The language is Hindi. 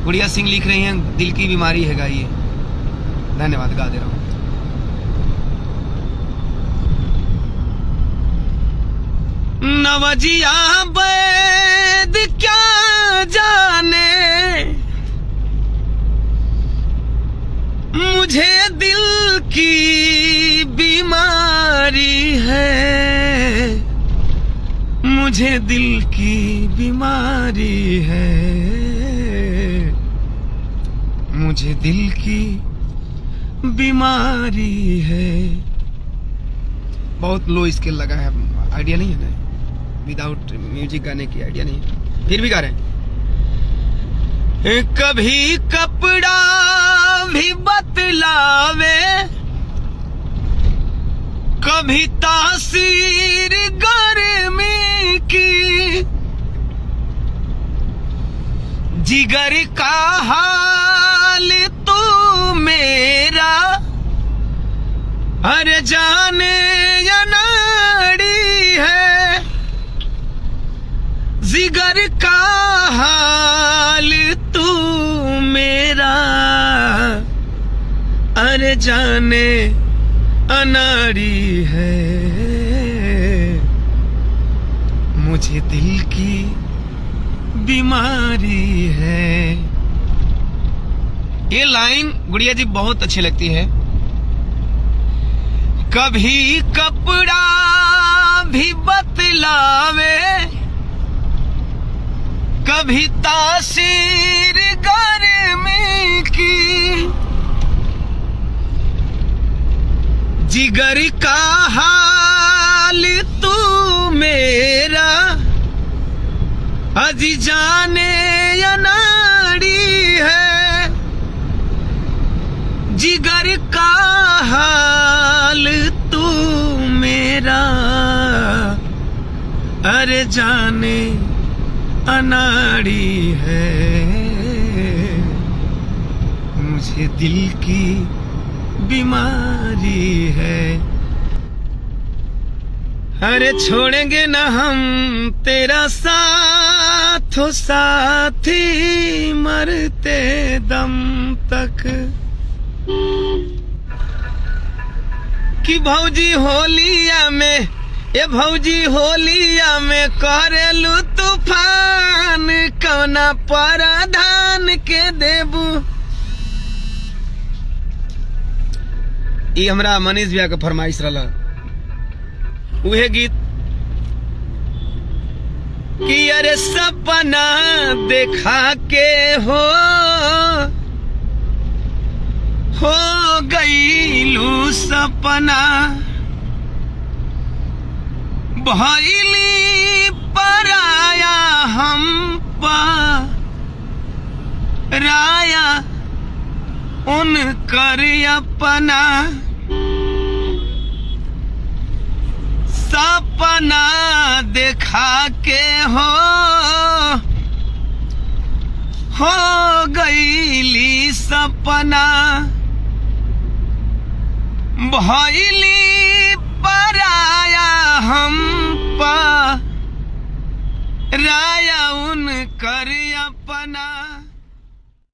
गुड़िया सिंह लिख रही हैं दिल की बीमारी है गाइए। धन्यवाद, गा दे रहा हूँ। नवजिया वैद क्या जाने मुझे दिल की बीमारी है, मुझे दिल की बीमारी है, मुझे दिल की बीमारी है। बहुत लो स्केल लगा है, आइडिया नहीं है ना, विदाउट म्यूजिक गाने की आइडिया नहीं है, फिर भी गा रहे हैं। कभी कपड़ा भी बतलावे, कभी तासीर गर्मी की, जिगर का हाल तू मेरा हर जाने या नाड़ी है, जिगर का हाल तू मेरा अरे जाने अनाड़ी है, मुझे दिल की बीमारी है। ये लाइन गुड़िया जी बहुत अच्छी लगती है। कभी कपड़ा भी बतलावे, कभी तासीर गर्मी की, जिगर का हाल तू मेरा अजी जाने या नाड़ी है, जिगर का हाल तू मेरा अरे जाने अनाड़ी है, मुझे दिल की बीमारी है। अरे छोड़ेंगे न हम तेरा साथ हो साथी, मरते दम तक। कि भौजी होलिया में, ये भौजी होलिया में करेलू तूफान, कौना पराधान के देबू। ये हमरा मनीष भैया के फरमाइश रहा, उहे गीत कि अरे सपना देखा के हो गईलू सपना, भइली पराया हम पराया उनकर अपना, सपना देखा के हो गईली सपना, भइली पराया हम पराया उनकर अपना।